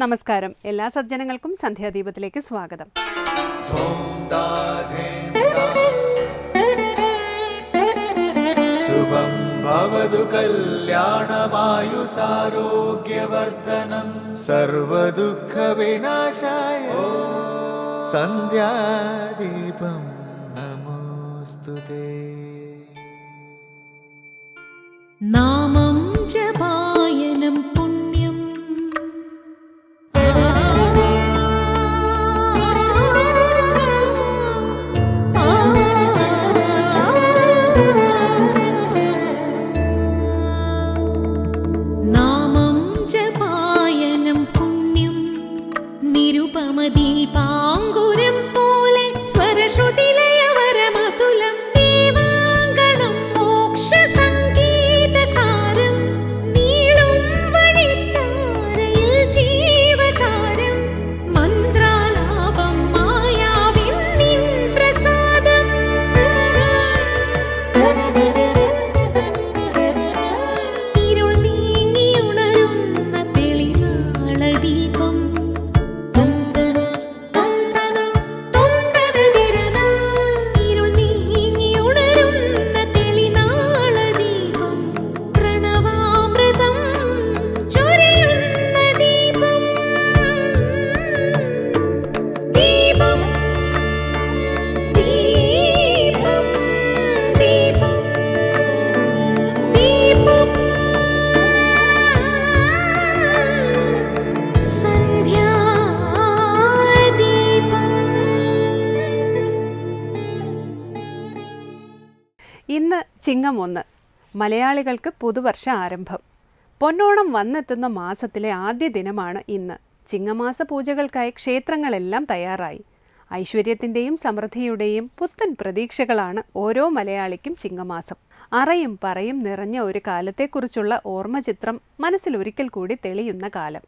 നമസ്കാരം. എല്ലാ സജ്ജനങ്ങൾക്കും സന്ധ്യാദീപത്തിലേക്ക് സ്വാഗതം. ശുഭം ഭവതു കല്യാണമായുസാരോഗ്യവർദ്ധനം സർവദുഃഖ വിനാശായ സന്ധ്യാദീപം നമോസ്തുതേ. നാമം ജപായനം പുണ്യം നാമം ജപായനം പുണ്യം നിരുപമദീപാങ്കുരം പോലെ സ്വരശ്രുതിലയവരമതുലം ദീവാങ്കണം മോക്ഷസംഗീതസാരം നീളും വഴിത്താരയിൽ ജീവതാരം മന്ത്രാലാപം മായാവിൻ നിൻ പ്രസാദം ഇരുൾ നീങ്ങിയുണരുന്ന തെളിനാളദീപം ഇരുൾ നീങ്ങിയുണരുന്ന തെളിനാളദീപം പ്രണവാമൃതം ചൊരിയുന്ന ദീപം ദീപം ദീപം ദീപം ദീപം സന്ധ്യാദീപം. ഇന്ന് ചിങ്ങം 1. മലയാളികൾക്ക് പുതുവർഷ ആരംഭം. പൊന്നോണം വന്നെത്തുന്ന മാസത്തിലെ ആദ്യ ദിനമാണ് ഇന്ന്. ചിങ്ങമാസ പൂജകൾക്കായി ക്ഷേത്രങ്ങളെല്ലാം തയ്യാറായി. ഐശ്വര്യത്തിൻ്റെയും സമൃദ്ധിയുടെയും പുത്തൻ പ്രതീക്ഷകളാണ് ഓരോ മലയാളിക്കും ചിങ്ങമാസം. അറയും പറയും നിറഞ്ഞ ഒരു കാലത്തെക്കുറിച്ചുള്ള ഓർമ്മചിത്രം മനസ്സിൽ ഒരിക്കൽ കൂടി തെളിയുന്ന കാലം.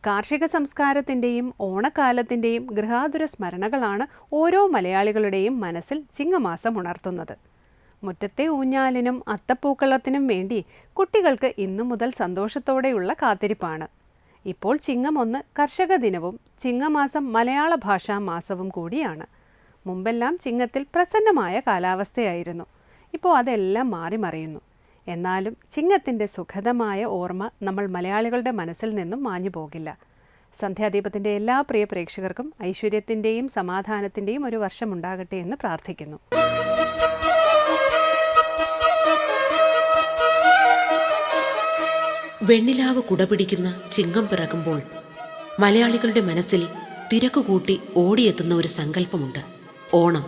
കാർഷിക സംസ്കാരത്തിൻ്റെയും ഓണക്കാലത്തിൻ്റെയും ഗൃഹാതുര സ്മരണകളാണ് ഓരോ മലയാളികളുടെയും മനസ്സിൽ ചിങ്ങമാസം ഉണർത്തുന്നത്. മുറ്റത്തെ ഊഞ്ഞാലിനും അത്തപ്പൂക്കളത്തിനും വേണ്ടി കുട്ടികൾക്ക് ഇന്നു മുതൽ സന്തോഷത്തോടെയുള്ള കാത്തിരിപ്പാണ്. ഇപ്പോൾ ചിങ്ങം 1 കർഷക ദിനവും ചിങ്ങമാസം മലയാള ഭാഷാ മാസവും കൂടിയാണ്. മുമ്പെല്ലാം ചിങ്ങത്തിൽ പ്രസന്നമായ കാലാവസ്ഥയായിരുന്നു. ഇപ്പോൾ അതെല്ലാം മാറി മറിയുന്നു. എന്നാലും ചിങ്ങത്തിൻ്റെ സുഖദമായ ഓർമ്മ നമ്മൾ മലയാളികളുടെ മനസ്സിൽ നിന്നും മാഞ്ഞു പോകില്ല. സന്ധ്യാദീപത്തിൻ്റെ എല്ലാ പ്രിയ പ്രേക്ഷകർക്കും ഐശ്വര്യത്തിൻ്റെയും സമാധാനത്തിൻ്റെയും ഒരു വർഷമുണ്ടാകട്ടെ എന്ന് പ്രാർത്ഥിക്കുന്നു. വെണ്ണിലാവ് കുടപിടിക്കുന്ന ചിങ്ങം പിറകുമ്പോൾ മലയാളികളുടെ മനസ്സിൽ തിരക്കുകൂട്ടി ഓടിയെത്തുന്ന ഒരു സങ്കല്പമുണ്ട്: ഓണം.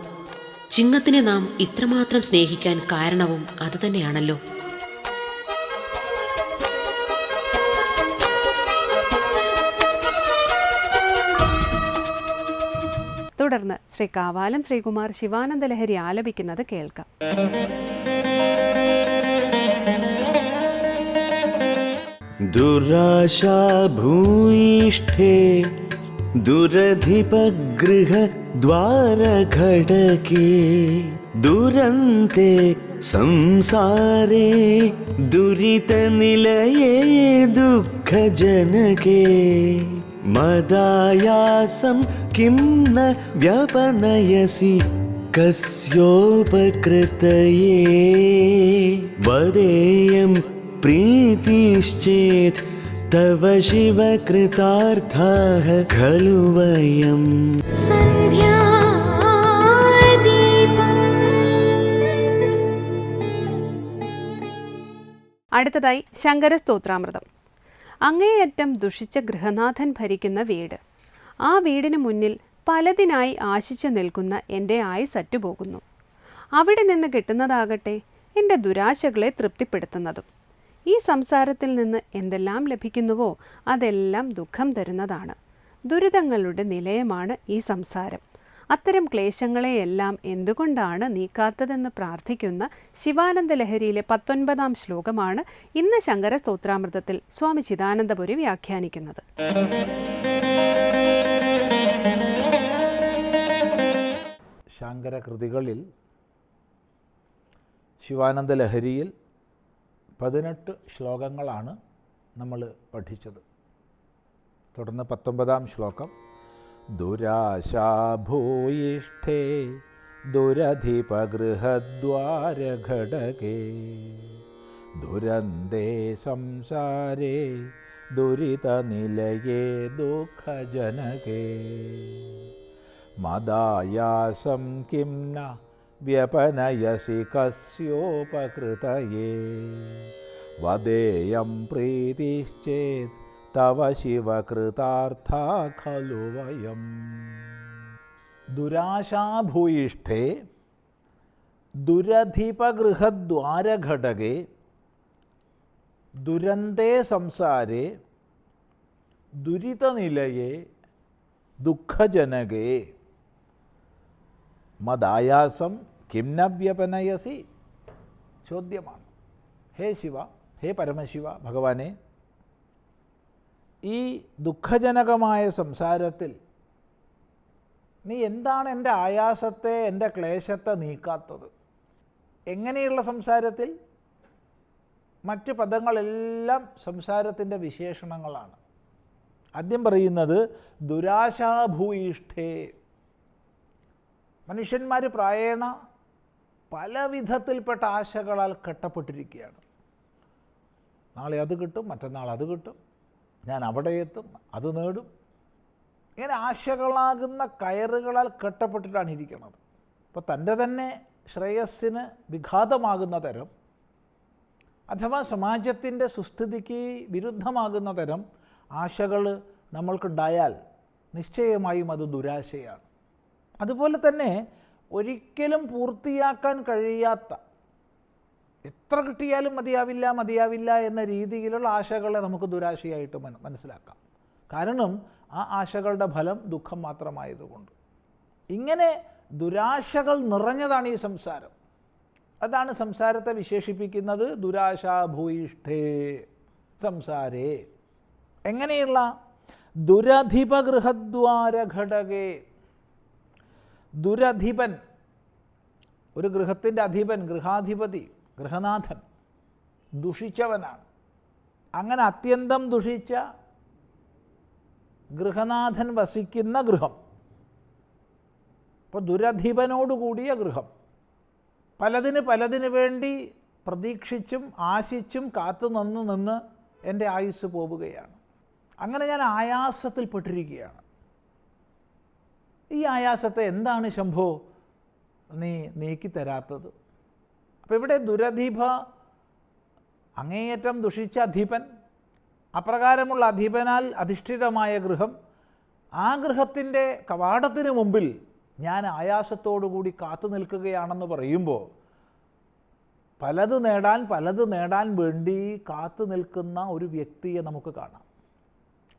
ചിങ്ങത്തിനെ നാം ഇത്രമാത്രം സ്നേഹിക്കാൻ കാരണവും അതുതന്നെയാണല്ലോ. തുടർന്ന് ശ്രീ കാവാലം ശ്രീകുമാർ ശിവാനന്ദ ലഹരി ആലപിക്കുന്നത് കേൾക്കാം. ദുരാശാ ഭൂയിഷ്ഠേ ദുരധിപഗൃഹ ദ്വാരഘടകേ ദുരന്തേ സംസാരേ ദുരിതനിലയേ ദുഃഖജനകേ മദായാസം കിം ന വ്യപനയസി കസ്യോപകൃതയേ വദേയം പ്രീതിശ്ചേത് തവ ശിവ കൃതാർത്ഥാഃ ഖലു വയം. സന്ധ്യാദീപം. അടുത്തതായി ശങ്കരസ്തോത്രാമൃതം. അങ്ങേയറ്റം ദുഷിച്ച ഗൃഹനാഥൻ ഭരിക്കുന്ന വീട്. ആ വീടിന് മുന്നിൽ പലതിനായി ആശിച്ചു നിൽക്കുന്ന എൻ്റെ ആയുസ്സ് അറ്റുപോകുന്നു. അവിടെ നിന്ന് കിട്ടുന്നതാകട്ടെ എൻ്റെ ദുരാശകളെ തൃപ്തിപ്പെടുത്തുന്നതും. ഈ സംസാരത്തിൽ നിന്ന് എന്തെല്ലാം ലഭിക്കുന്നുവോ അതെല്ലാം ദുഃഖം തരുന്നതാണ്. ദുരിതങ്ങളുടെ നിലയമാണ് ഈ സംസാരം. അത്തരം ക്ലേശങ്ങളെയെല്ലാം എന്തുകൊണ്ടാണ് നീക്കാത്തതെന്ന് പ്രാർത്ഥിക്കുന്ന ശിവാനന്ദ ലഹരിയിലെ 19-ാം ശ്ലോകമാണ് ഇന്ന് ശങ്കര സ്തോത്രാമൃതത്തിൽ സ്വാമി ചിദാനന്ദപുരി വ്യാഖ്യാനിക്കുന്നത്. ശങ്കര കൃതികളിൽ ശിവാനന്ദ ലഹരിയിൽ 18 ശ്ലോകങ്ങളാണ് നമ്മൾ പഠിച്ചത്. തുടർന്ന് 19-ാം ശ്ലോകം. ദുരാശാഭൂയിഷ്ഠേ ദുരധിപഗൃഹദ്വാരഘടകേ ദുരന്തേ സംസാരേ ദുരിതനിലയേ ദുഃഖജനകേ മദായാസം കിം ന വ്യപനയസി കസ്യോപകൃതയേ വദേയം പ്രീതിശ്ചേത് തവ ശിവകൃതാർത്ഥാ ഖലു വയം. ദുരാശാഭൂയിഷ്ഠേ ദുരധിപഗൃഹദ്വാരഘടകേ ദുരന്തേ സംസാരേ ദുരിതനിലയേ ദുഃഖജനകേ മദായാസം കിം ന വ്യപനയസി. ചോദ്യമാണ്. ഹേ ശിവ, ഹേ പരമശിവ ഭഗവാനെ, ഈ ദുഃഖജനകമായ സംസാരത്തിൽ നീ എന്താണ് എൻ്റെ ആയാസത്തെ, എൻ്റെ ക്ലേശത്തെ നീക്കാത്തത്? എങ്ങനെയുള്ള സംസാരത്തിൽ? മറ്റ് പദങ്ങളെല്ലാം സംസാരത്തിൻ്റെ വിശേഷണങ്ങളാണ്. ആദ്യം പറയുന്നത് ദുരാശാഭൂയിഷ്ഠേ. മനുഷ്യന്മാർ പ്രായേണ പല വിധത്തിൽപ്പെട്ട ആശകളാൽ കെട്ടപ്പെട്ടിരിക്കുകയാണ്. നാളെ അത് കിട്ടും, മറ്റന്നാൾ അത് കിട്ടും, ഞാൻ അവിടെ എത്തും, അത് നേടും. ഇങ്ങനെ ആശകളാകുന്ന കയറുകളാൽ കെട്ടപ്പെട്ടിട്ടാണ് ഇരിക്കുന്നത്. അപ്പോൾ തൻ്റെ തന്നെ ശ്രേയസ്സിന് വിഘാതമാകുന്ന തരം, അഥവാ സമാജത്തിൻ്റെ സുസ്ഥിതിക്ക് വിരുദ്ധമാകുന്ന തരം ആശകൾ നമ്മൾക്കുണ്ടായാൽ നിശ്ചയമായും അത് ദുരാശയാണ്. അതുപോലെ തന്നെ ഒരിക്കലും പൂർത്തിയാക്കാൻ കഴിയാത്ത, എത്ര കിട്ടിയാലും മതിയാവില്ല എന്ന രീതിയിലുള്ള ആശകളെ നമുക്ക് ദുരാശയായിട്ട് മനസ്സിലാക്കാം. കാരണം ആ ആശകളുടെ ഫലം ദുഃഖം മാത്രമായതുകൊണ്ട്. ഇങ്ങനെ ദുരാശകൾ നിറഞ്ഞതാണ് ഈ സംസാരം. അതാണ് സംസാരത്തെ വിശേഷിപ്പിക്കുന്നത് ദുരാശാഭൂയിഷ്ഠേ സംസാരേ. എങ്ങനെയുള്ള? ദുരധിപഗൃഹദ്വാരഘടകേ. ദുരധിപൻ, ഒരു ഗൃഹത്തിൻ്റെ അധിപൻ, ഗൃഹാധിപതി, ഗൃഹനാഥൻ ദുഷിച്ചവനാണ്. അങ്ങനെ അത്യന്തം ദുഷിച്ച ഗൃഹനാഥൻ വസിക്കുന്ന ഗൃഹം. അപ്പോൾ ദുരധിപനോടുകൂടിയ ഗൃഹം. പലതിന് വേണ്ടി പ്രതീക്ഷിച്ചും ആശിച്ചും കാത്തു നിന്ന് എൻ്റെ ആയുസ് പോവുകയാണ്. അങ്ങനെ ഞാൻ ആയാസത്തിൽപ്പെട്ടിരിക്കുകയാണ്. ഈ ആയാസത്തെ എന്താണ് ശംഭോ നീ നീക്കിത്തരാത്തത്? അപ്പോൾ ഇവിടെ ദുരധിപ, അങ്ങേയറ്റം ദുഷിച്ച അധിപൻ, അപ്രകാരമുള്ള അധിപനാൽ അധിഷ്ഠിതമായ ഗൃഹം, ആ ഗൃഹത്തിൻ്റെ കവാടത്തിന് മുമ്പിൽ ഞാൻ ആയാസത്തോടുകൂടി കാത്തു നിൽക്കുകയാണെന്ന് പറയുമ്പോൾ പലത് നേടാൻ വേണ്ടി കാത്തു നിൽക്കുന്ന ഒരു വ്യക്തിയെ നമുക്ക് കാണാം.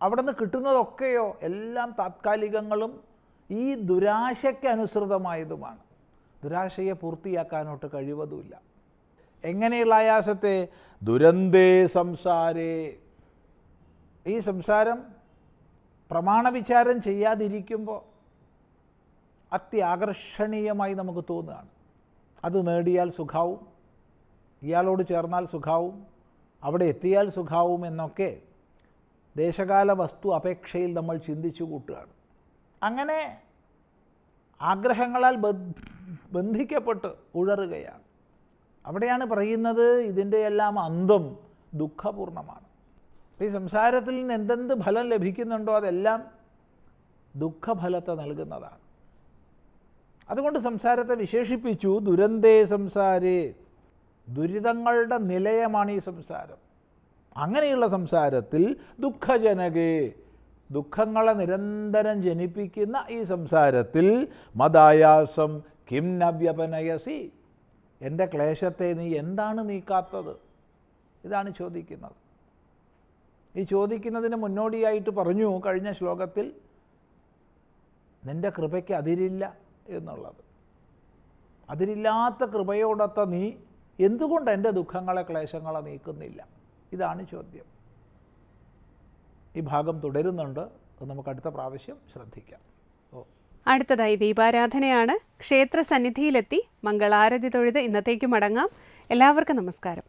അവിടെ നിന്ന് കിട്ടുന്നതൊക്കെയോ എല്ലാം താത്കാലികങ്ങളും ഈ ദുരാശയ്ക്ക് അനുസൃതമായതുമാണ്. ദുരാശയെ പൂർത്തിയാക്കാനോട്ട് കഴിവതുമില്ല. എങ്ങനെയുള്ള ആയാസത്തെ? ദുരന്തേ സംസാരേ. ഈ സംസാരം പ്രമാണവിചാരം ചെയ്യാതിരിക്കുമ്പോൾ അത്യാകർഷണീയമായി നമുക്ക് തോന്നുകയാണ്. അത് നേടിയാൽ സുഖാവും, ഇയാളോട് ചേർന്നാൽ സുഖാവും, അവിടെ എത്തിയാൽ സുഖാവും എന്നൊക്കെ ദേശകാല വസ്തു അപേക്ഷയിൽ നമ്മൾ ചിന്തിച്ചു കൂട്ടുകയാണ്. അങ്ങനെ ആഗ്രഹങ്ങളാൽ ബന്ധിക്കപ്പെട്ട് ഉഴറുകയാണ്. അവിടെയാണ് പറയുന്നത് ഇതിൻ്റെ എല്ലാം അന്തം ദുഃഖപൂർണ്ണമാണ്. ഈ സംസാരത്തിൽ നിന്ന് എന്തെന്ത് ഫലം ലഭിക്കുന്നുണ്ടോ അതെല്ലാം ദുഃഖഫലത്തെ നൽകുന്നതാണ്. അതുകൊണ്ട് സംസാരത്തെ വിശേഷിപ്പിച്ചു ദുരന്തേ സംസാരേ. ദുരിതങ്ങളുടെ നിലയമാണ് ഈ സംസാരം. അങ്ങനെയുള്ള സംസാരത്തിൽ ദുഃഖജനകേ, ദുഃഖങ്ങളെ നിരന്തരം ജനിപ്പിക്കുന്ന ഈ സംസാരത്തിൽ മദായാസം കിം ന വ്യപനയസി. എൻ്റെ ക്ലേശത്തെ നീ എന്താണ് നീക്കാത്തത്? ഇതാണ് ചോദിക്കുന്നത്. ഈ ചോദിക്കുന്നതിന് മുന്നോടിയായിട്ട് പറഞ്ഞു കഴിഞ്ഞ ശ്ലോകത്തിൽ നിൻ്റെ കൃപയ്ക്ക് അതിരില്ല എന്നുള്ളത്. അതിരില്ലാത്ത കൃപയോടൊത്ത നീ എന്തുകൊണ്ട് എൻ്റെ ദുഃഖങ്ങളെ ക്ലേശങ്ങളെ നീക്കുന്നില്ല? ഇതാണ് ചോദ്യം. ഈ ഭാഗം തുടരുന്നുണ്ട്. അത് നമുക്ക് അടുത്ത പ്രാവശ്യം ശ്രദ്ധിക്കാം. അടുത്തതായി ദീപാരാധനയാണ്. ക്ഷേത്ര സന്നിധിയിലെത്തി മംഗളാരതി തൊഴുത് ഇന്നത്തേക്ക് മടങ്ങാം. എല്ലാവർക്കും നമസ്കാരം.